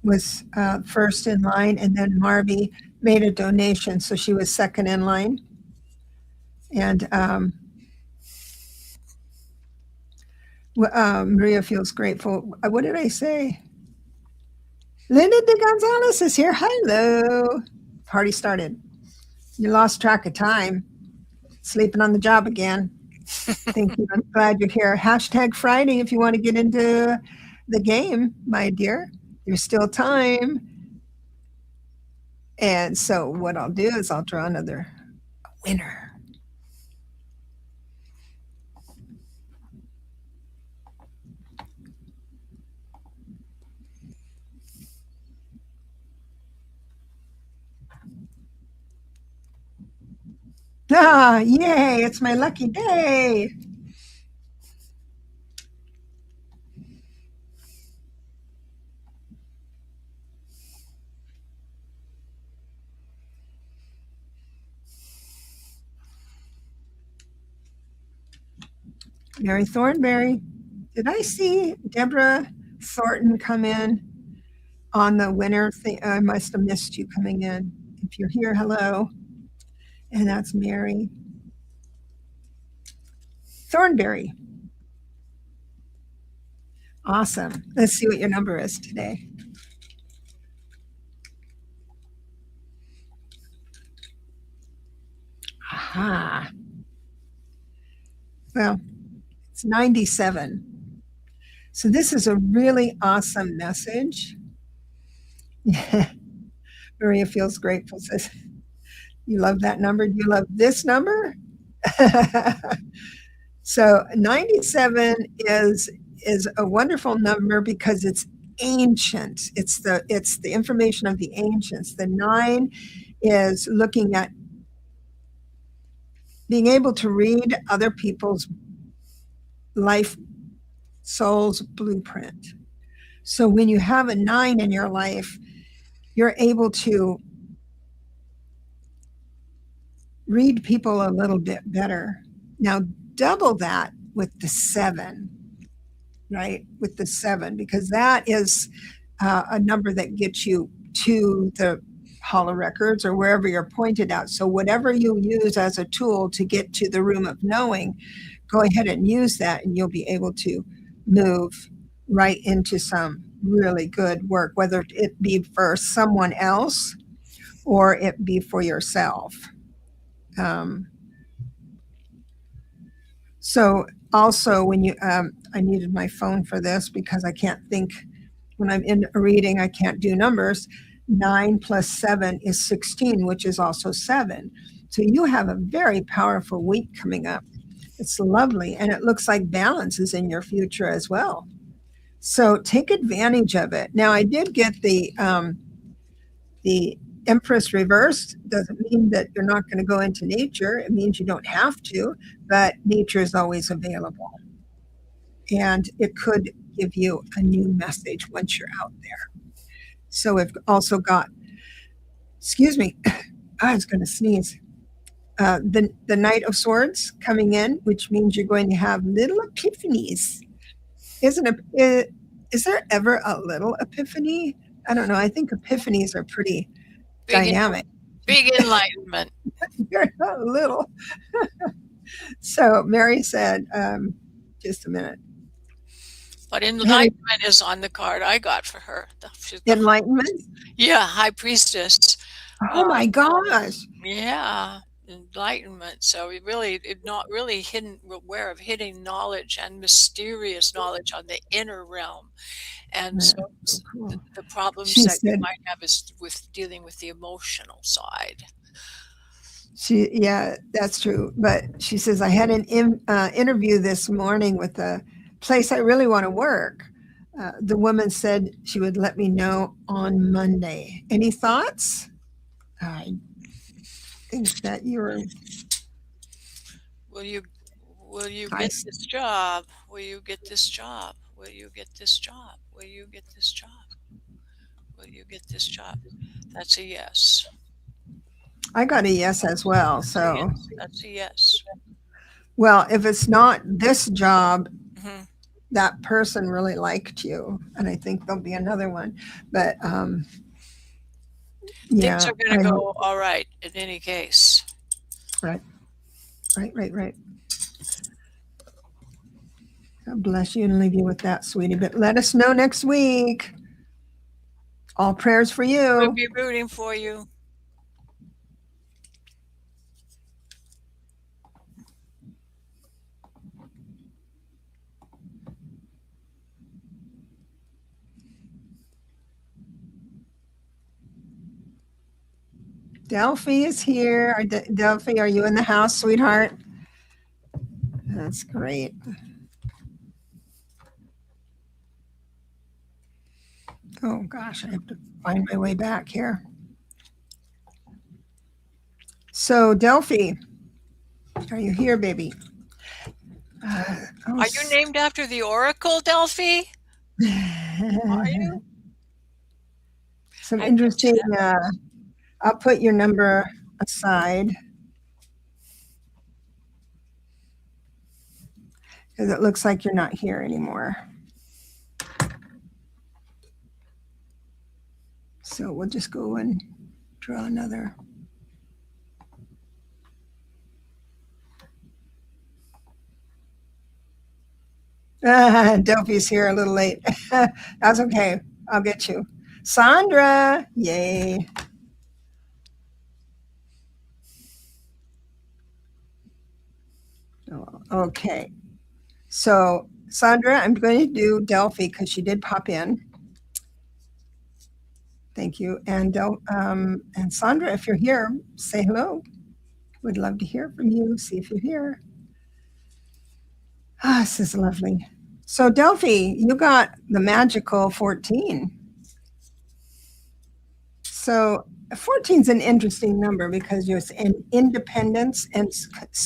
was first in line, and then Marby made a donation, so she was second in line. And Maria feels grateful. What did I say? Linda de Gonzalez is here. Hello. Party started. You lost track of time. sleeping on the job again. Thank you. I'm glad you're here. Hashtag Friday if you want to get into the game, my dear. There's still time. And so what I'll do is I'll draw another winner. Ah, yay, it's my lucky day. Mary Thornberry. Did I see Deborah Thornton come in on the winner thing? I must have missed you coming in. If you're here, hello. And that's Mary Thornberry. Awesome. Let's see what your number is today. Aha. Well, it's 97. So this is a really awesome message. Maria feels grateful, says, you love that number? Do you love this number? So 97 is a wonderful number because it's ancient. It's the information of the ancients. The 9 is looking at being able to read other people's life soul's blueprint. So when you have a 9 in your life, you're able to read people a little bit better. Now double that with the 7, right? With the 7, because that is a number that gets you to the Hall of Records or wherever you're pointed out. So whatever you use as a tool to get to the room of knowing, go ahead and use that and you'll be able to move right into some really good work, whether it be for someone else or it be for yourself. So also when you, I needed my phone for this because I can't think when I'm in a reading, I can't do numbers. 9 plus 7 is 16, which is also 7. So you have a very powerful week coming up. It's lovely. And it looks like balance is in your future as well. So take advantage of it. Now I did get the Empress reversed. Doesn't mean that you're not going to go into nature. It means you don't have to, but nature is always available. And it could give you a new message once you're out there. So we've also got, excuse me, I was going to sneeze. The Knight of Swords coming in, which means you're going to have little epiphanies. Is there ever a little epiphany? I don't know. I think epiphanies are pretty dynamic. Big enlightenment. They're not little. So Mary said, just a minute. But enlightenment is on the card I got for her. Enlightenment? Yeah, High Priestess. Oh my gosh. Yeah, enlightenment. So not really aware of hidden knowledge and mysterious knowledge on the inner realm. And so cool. the problems you might have is with dealing with the emotional side. Yeah, that's true. But she says, I had an interview this morning with a place I really want to work. The woman said she would let me know on Monday. Any thoughts? I think that you're. Will you get this job? Will you get this job? Will you get this job? Will you get this job? Will you get this job? That's a yes. I got a yes as well. So that's a yes. Well, if it's not this job, that person really liked you, and I think there'll be another one. But things are going to go all right in any case. Right. God bless you and leave you with that, sweetie. But let us know next week. All prayers for you. We'll be rooting for you. Delphi is here. Delphi, are you in the house, sweetheart? That's great. Oh gosh, I have to find my way back here. So Delphi, are you here, baby? Are you named after the Oracle, Delphi? Are you? Some I bet you interesting, that. I'll put your number aside because it looks like you're not here anymore. So we'll just go and draw another. Delphi's here a little late. That's okay. I'll get you. Sandra, yay. Okay. So Sandra, I'm going to do Delphi because she did pop in. Thank you. And Sandra, if you're here, say hello. Would love to hear from you. See if you're here. Ah, this is lovely. So Delphi, you got the magical 14. So 14 is an interesting number because you're in independence and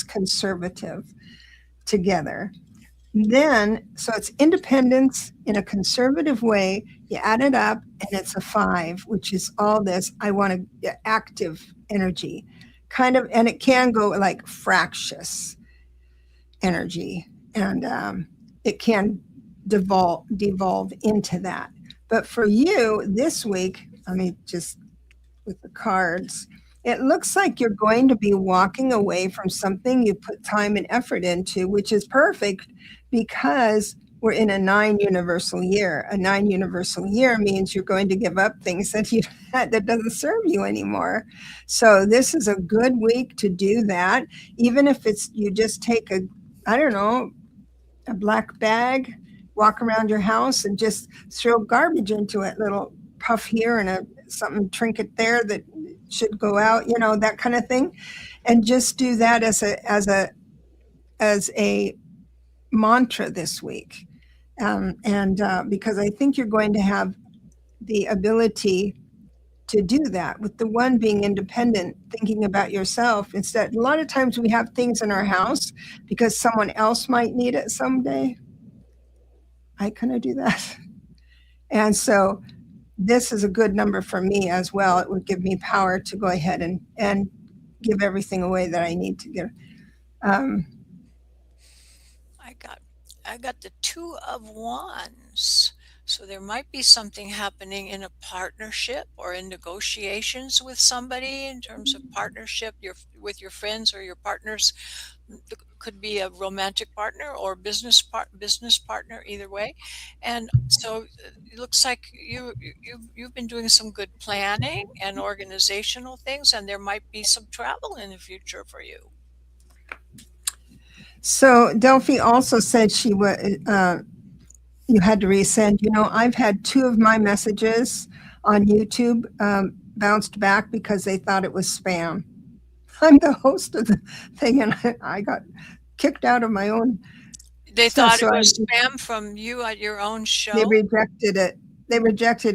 conservative together. Then, so it's independence in a conservative way. You add it up and it's a 5, which is all this. I want active energy, kind of, and it can go like fractious energy, and it can devolve into that. But for you this week, I mean, just with the cards, it looks like you're going to be walking away from something you put time and effort into, which is perfect because we're in a 9 universal year. A 9 universal year means you're going to give up things that doesn't serve you anymore. So this is a good week to do that, even if it's you just take a black bag, walk around your house and just throw garbage into it, little puff here and something trinket there that should go out, that kind of thing. And just do that as a mantra this week. Because I think you're going to have the ability to do that with the one being independent, thinking about yourself instead. A lot of times we have things in our house because someone else might need it someday. I kind of do that. And so this is a good number for me as well. It would give me power to go ahead and give everything away that I need to give. I got the 2 of Wands. So there might be something happening in a partnership or in negotiations with somebody in terms of partnership with your friends or your partners. It could be a romantic partner or business partner, either way. And so it looks like you've been doing some good planning and organizational things, and there might be some travel in the future for you. So Delphi also said you had to resend. I've had 2 of my messages on YouTube bounced back because they thought it was spam. I'm the host of the thing, and I got kicked out of my own. They thought it was spam from you at your own show? They rejected it.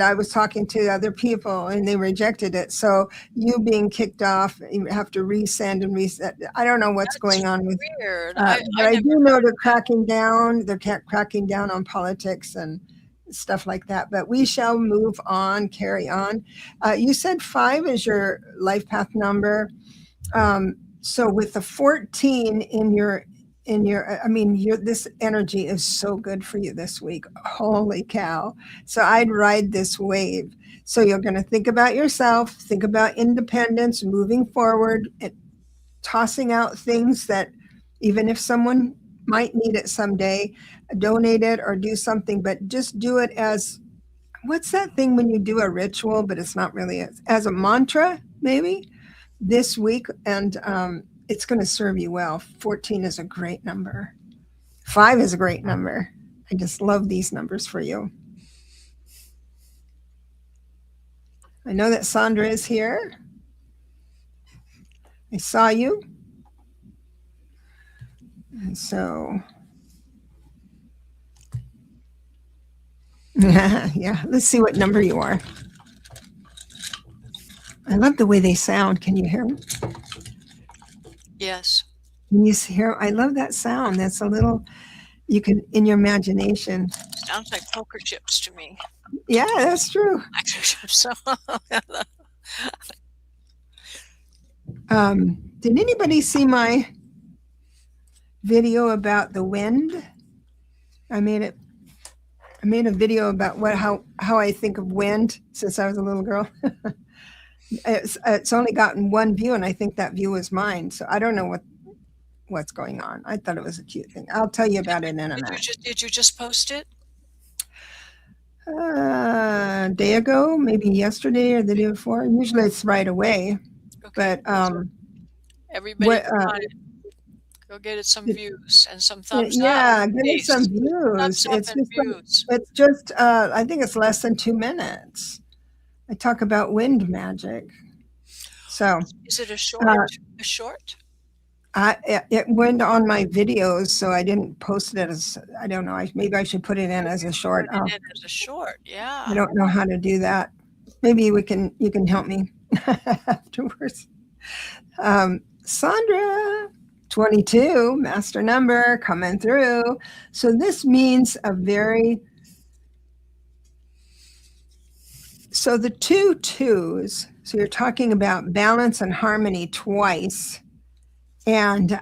I was talking to other people and they rejected it. So you being kicked off, you have to resend and reset. I don't know what's going on with weird. But I do know they're cracking down. They're cracking down on politics and stuff like that. But we shall move on, carry on. You said 5 is your life path number. So with the 14 this energy is so good for you this week. Holy cow. So I'd ride this wave. So you're going to think about yourself, think about independence, moving forward, and tossing out things that even if someone might need it someday, donate it or do something, but just do it as, what's that thing when you do a ritual, but it's not really as a mantra, maybe this week. And it's going to serve you well. 14 is a great number. 5 is a great number. I just love these numbers for you. I know that Sandra is here. I saw you. And so, yeah, let's see what number you are. I love the way they sound. Can you hear them? Yes. Can you hear? I love that sound. That's a little, you can, in your imagination. Sounds like poker chips to me. Yeah, that's true. So, Did anybody see my video about the wind? I made a video about how I think of wind since I was a little girl. It's only gotten one view, and I think that view is mine. So I don't know what's going on. I thought it was a cute thing. I'll tell you about it in a minute. Did you just post it? A day ago, maybe yesterday or the day before. Usually it's right away. Okay. But everybody go get it some views and some thumbs up. Yeah, give it some Thumbs views. up and views. It's just I think it's less than 2 minutes. I talk about wind magic. So Is it a short? A short? it went on my videos, so I didn't post it as, I don't know. Maybe I should put it in as a short. Put it in as a short, yeah. I don't know how to do that. Maybe you can help me afterwards. Sandra, 22, master number coming through. So this means so the 2 2s, so you're talking about balance and harmony twice. And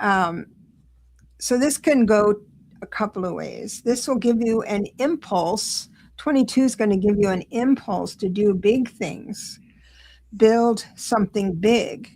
so this can go a couple of ways. This will give you an impulse. 22 is going to give you an impulse to do big things, build something big.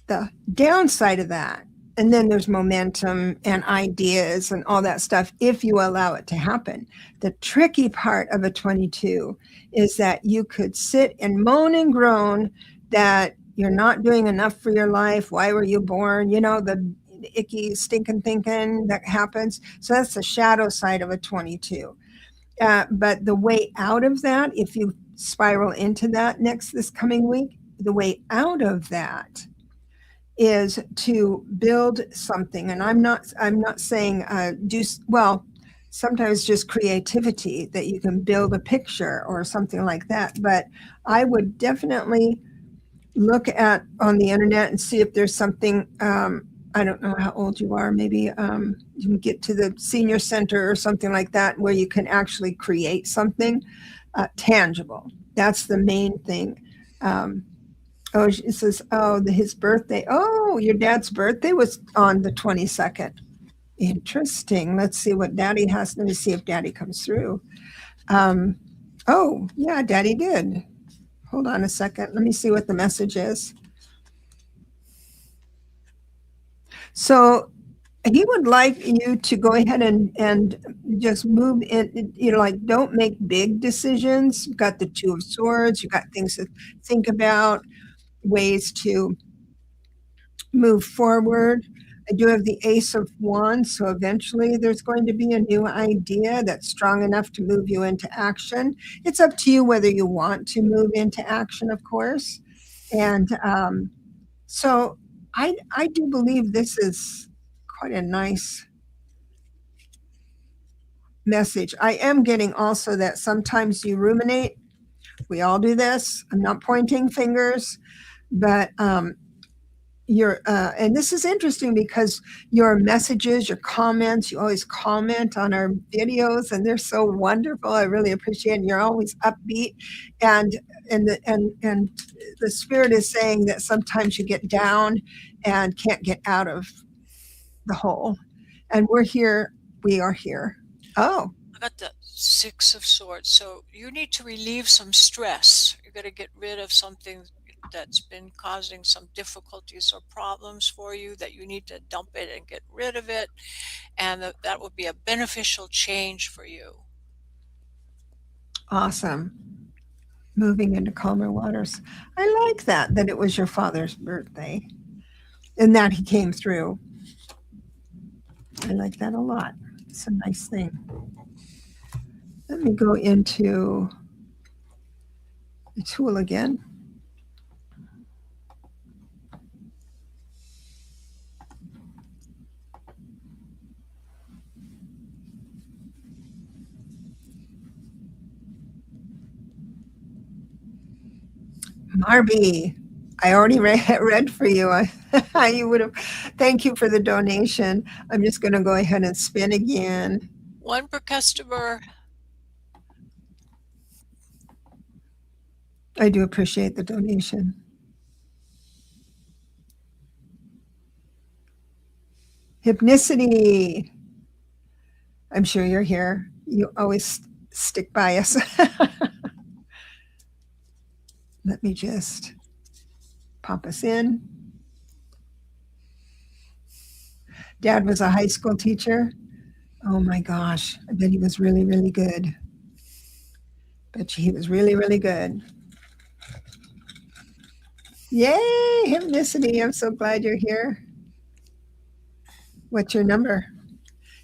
The downside of that, and then there's momentum and ideas and all that stuff if you allow it to happen. The tricky part of a 22 is that you could sit and moan and groan that you're not doing enough for your life. Why were you born? You know, the icky stinking thinking that happens. So that's the shadow side of a 22. But the way out of that, if you spiral into that this coming week, the way out of that is to build something. And I'm not saying sometimes just creativity, that you can build a picture or something like that. But I would definitely look on the internet and see if there's something. I don't know how old you are. Maybe you can get to the senior center or something like that where you can actually create something tangible. That's the main thing. It says, his birthday. Oh, your dad's birthday was on the 22nd. Interesting. Let's see what Daddy has. Let me see if Daddy comes through. Oh, yeah, Daddy did. Hold on a second. Let me see what the message is. So he would like you to go ahead and just move in, like, don't make big decisions. You've got the 2 of Swords. You've got things to think about, ways to move forward. I do have the Ace of Wands, so eventually there's going to be a new idea that's strong enough to move you into action. It's up to you whether you want to move into action, of course. And so I do believe this is quite a nice message. I am getting also that sometimes you ruminate. We all do this. I'm not pointing fingers, but and this is interesting because your messages, your comments, you always comment on our videos, and they're so wonderful. I really appreciate it. And you're always upbeat, and the spirit is saying that sometimes you get down and can't get out of the hole, and we're here. We are here. Oh, I got the 6 of Swords. So you need to relieve some stress. You're going to get rid of something that's been causing some difficulties or problems for you, that you need to dump it and get rid of it, and that will be a beneficial change for you. Awesome. Moving into calmer waters. I like that it was your father's birthday and that he came through. I like that a lot. It's a nice thing. Let me go into the tool again. Marby, I already read for you. You would have. Thank you for the donation. I'm just going to go ahead and spin again. One per customer. I do appreciate the donation. Hypnicity. I'm sure you're here. You always stick by us. Let me just pop us in. Dad was a high school teacher. Oh my gosh. I bet he was really, really good. Bet you he was really, really good. Yay, hypnicity. I'm so glad you're here. What's your number?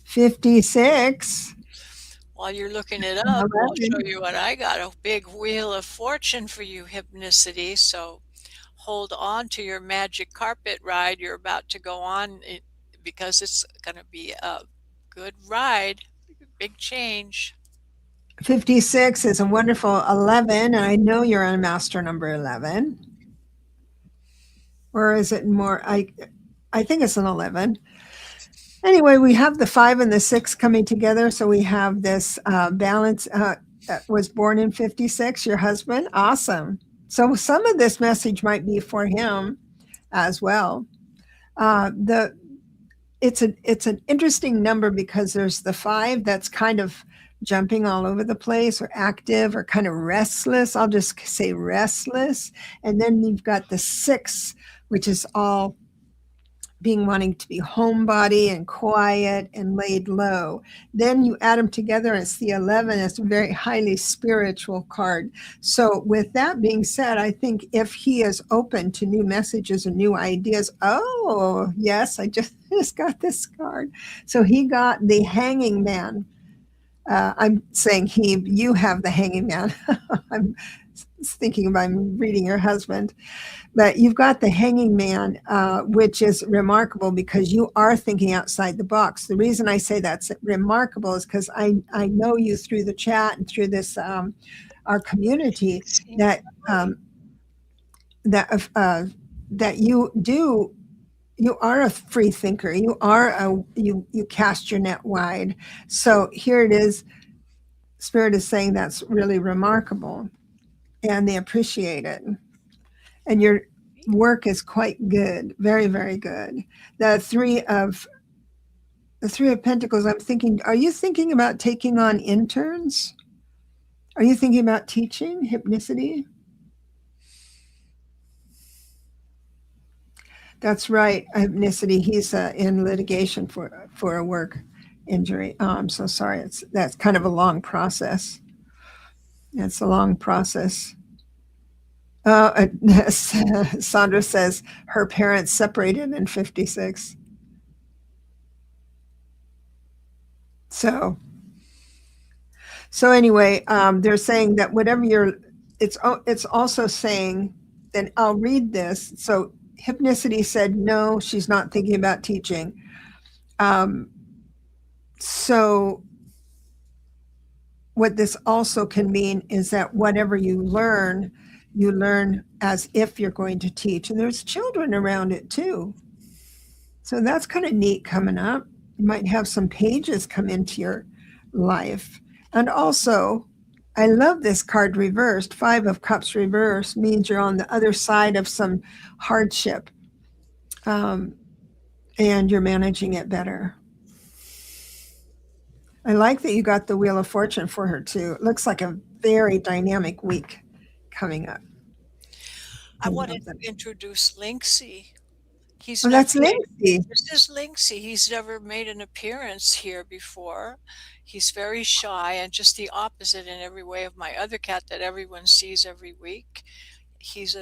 56. While you're looking it up, I'll show you what I got. A big wheel of fortune for you, hypnicity. So hold on to your magic carpet ride you're about to go on because it's going to be a good ride, big change. 56 is a wonderful 11, and I know you're on master number 11. Or is it more? I think it's an 11. Anyway, we have the 5 and the 6 coming together, so we have this balance. Was born in 56, your husband. Awesome. So some of this message might be for him as well. It's an interesting number because there's the 5 that's kind of jumping all over the place or active or kind of restless. I'll just say restless. And then you've got the 6, which is all being wanting to be homebody and quiet and laid low. Then you add them together, it's the 11. It's a very highly spiritual card. So with that being said, I think if he is open to new messages and new ideas, oh, yes, I just got this card. So he got the Hanging Man. I'm saying you have the Hanging Man. I'm thinking I'm reading your husband. But you've got the Hanging Man, which is remarkable because you are thinking outside the box. The reason I say that's remarkable is because I know you through the chat and through this our community that you are a free thinker. You cast your net wide. So here it is. Spirit is saying that's really remarkable, and they appreciate it. And your work is quite good, very, very good. The three of Pentacles, I'm thinking, are you thinking about taking on interns? Are you thinking about teaching hypnicity? That's right, hypnicity. He's in litigation for a work injury. Oh, I'm so sorry. That's kind of a long process. It's a long process. Sandra says her parents separated in 56. So anyway, they're saying that whatever it's also saying, then I'll read this. So hypnicity said, no, she's not thinking about teaching. So what this also can mean is that whatever you learn as if you're going to teach. And there's children around it too. So that's kind of neat coming up. You might have some pages come into your life. And also, I love this card reversed. 5 of Cups reversed means you're on the other side of some hardship. And you're managing it better. I like that you got the Wheel of Fortune for her too. It looks like a very dynamic week coming up. I wanted to introduce Linksy. That's Linksy. This is Linksy. He's never made an appearance here before. He's very shy and just the opposite in every way of my other cat that everyone sees every week.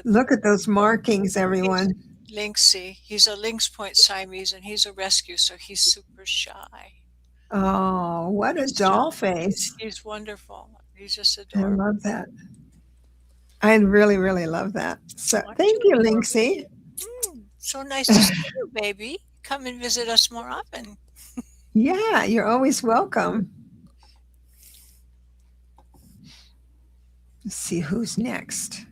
Look at those markings, everyone. Linksy. He's a Lynx Point Siamese and he's a rescue, so he's super shy. Oh, what a doll face. He's wonderful. He's just adorable. I love that. I really, really love that. So thank you, Linksy. So nice to see you, baby. Come and visit us more often. Yeah, you're always welcome. Let's see who's next.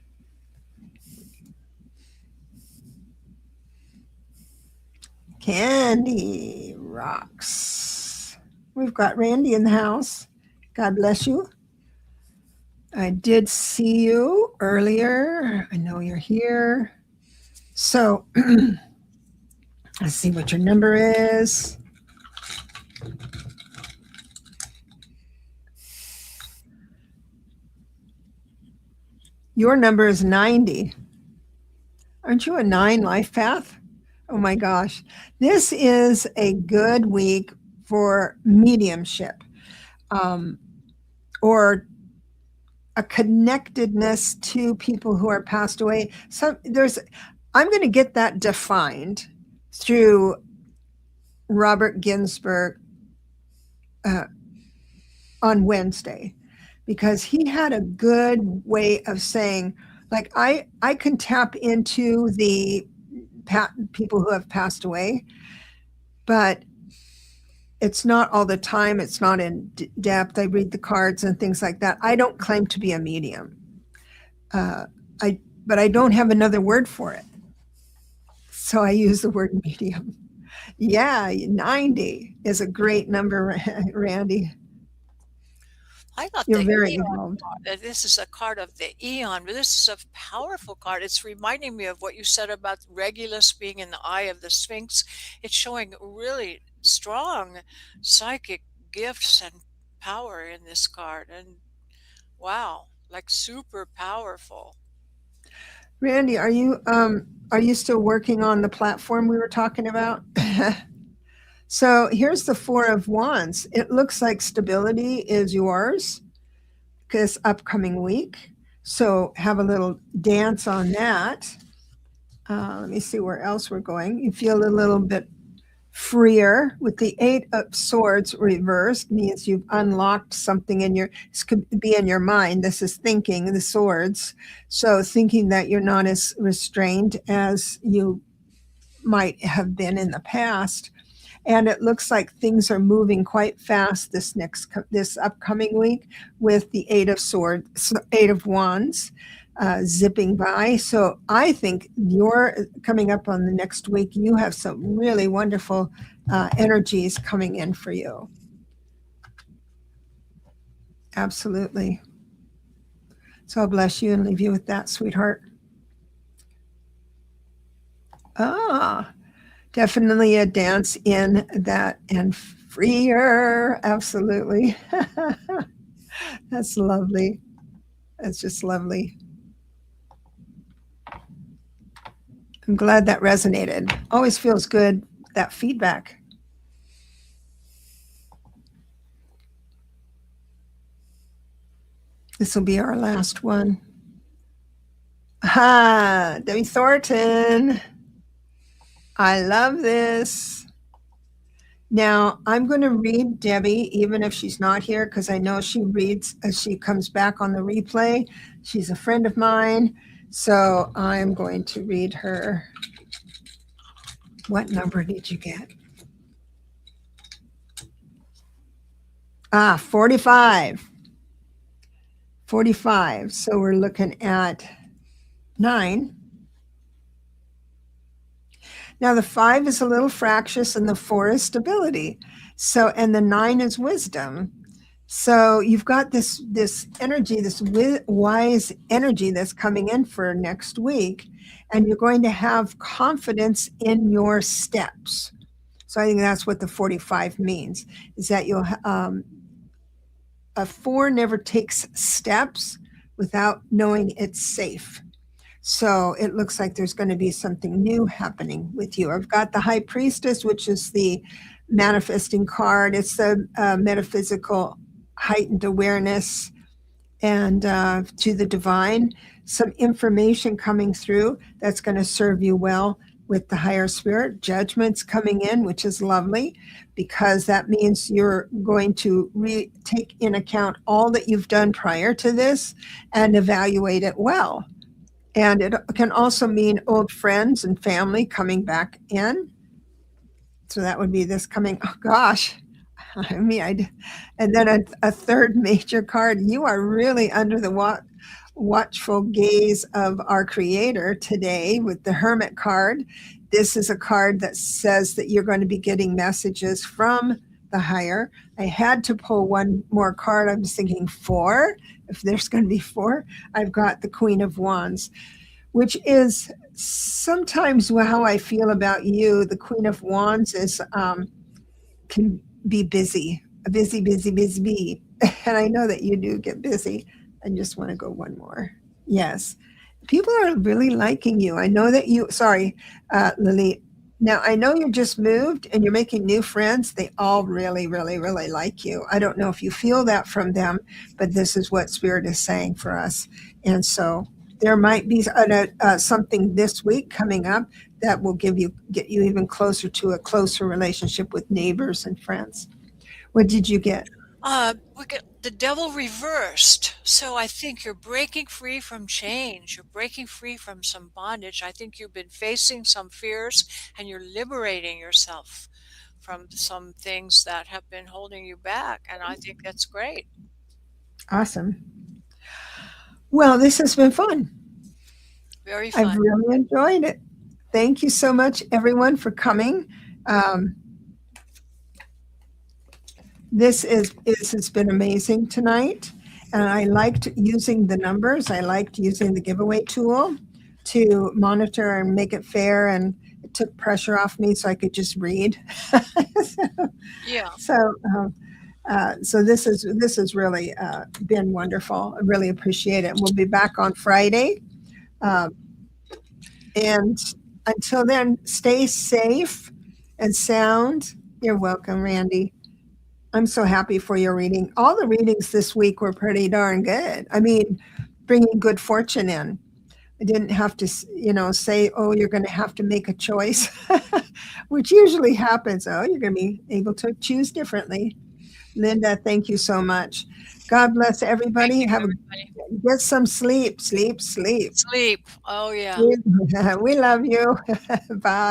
Candy rocks. We've got Randy in the house. God bless you. I did see you earlier. I know you're here. So let's see what your number is. Your number is 90. Aren't you a 9 life path? Oh my gosh. This is a good week for mediumship, or a connectedness to people who are passed away. So I'm going to get that defined through Robert Ginsburg on Wednesday, because he had a good way of saying, like, I can tap into the people who have passed away, but it's not all the time. It's not in depth. I read the cards and things like that. I don't claim to be a medium. But I don't have another word for it. So I use the word medium. Yeah, 90 is a great number, Randy. I thought You're the very Eon involved. card, this is a card of the Eon, but this is a powerful card. It's reminding me of what you said about Regulus being in the eye of the Sphinx. It's showing really strong psychic gifts and power in this card. And wow, like super powerful. Randy, are you still working on the platform we were talking about? So here's the Four of Wands. It looks like stability is yours this upcoming week. So have a little dance on that. Let me see where else we're going. You feel a little bit freer with the Eight of Swords reversed, means you've unlocked something in this could be in your mind. This is thinking, the swords. So thinking that you're not as restrained as you might have been in the past. And it looks like things are moving quite fast this upcoming week, with the Eight of Wands zipping by. So I think you're coming up on the next week. You have some really wonderful energies coming in for you. Absolutely. So I'll bless you and leave you with that, sweetheart. Definitely a dance in that, and freer. Absolutely. That's lovely. That's just lovely. I'm glad that resonated. Always feels good, that feedback. This will be our last one. Debbie Thornton. I love this. Now, I'm going to read Debbie, even if she's not here, because I know she reads as she comes back on the replay. She's a friend of mine. So I'm going to read her. What number did you get? 45. 45. So we're looking at 9. Now the 5 is a little fractious and the 4 is stability. So, and the 9 is wisdom. So you've got this energy, this wise energy that's coming in for next week, and you're going to have confidence in your steps. So I think that's what the 45 means, is that you'll, a 4 never takes steps without knowing it's safe. So it looks like there's going to be something new happening with you. I've got the High Priestess, which is the manifesting card. It's the metaphysical heightened awareness and to the divine. Some information coming through that's going to serve you well with the higher spirit. Judgments coming in, which is lovely, because that means you're going to take in account all that you've done prior to this and evaluate it well. And it can also mean old friends and family coming back in. So that would be this coming, oh gosh, and then a third major card. You are really under the watchful gaze of our creator today with the Hermit card. This is a card that says that you're going to be getting messages from the higher. I had to pull one more card. I was thinking four, if there's going to be four. I've got the Queen of Wands, which is sometimes how I feel about you. The Queen of Wands is can be busy, busy, busy, busy, busy. And I know that you do get busy. I just want to go one more. Yes. People are really liking you. I know that you, sorry, Lily. Now, I know you just moved and you're making new friends. They all really, really, really like you. I don't know if you feel that from them, but this is what Spirit is saying for us. And so there might be something this week coming up that will get you even closer to a closer relationship with neighbors and friends. What did you get? We get the devil reversed. So I think you're breaking free from chains. You're breaking free from some bondage. I think you've been facing some fears and you're liberating yourself from some things that have been holding you back. And I think that's great. Awesome. Well, this has been fun. Very I've fun. really enjoyed it. Thank you so much, everyone, for coming. Um, this has been amazing tonight, and I liked using the numbers. I liked using the giveaway tool to monitor and make it fair, and it took pressure off me so I could just read. Yeah. So this has really been wonderful. I really appreciate it. We'll be back on Friday. And until then, stay safe and sound. You're welcome, Randy. I'm so happy for your reading. All the readings this week were pretty darn good. I mean, bringing good fortune in. I didn't have to, say, oh, you're going to have to make a choice, which usually happens. Oh, you're going to be able to choose differently. Linda, thank you so much. God bless everybody. Thank you, everybody. Get some sleep, sleep, sleep. Sleep. Oh, yeah. We love you. Bye.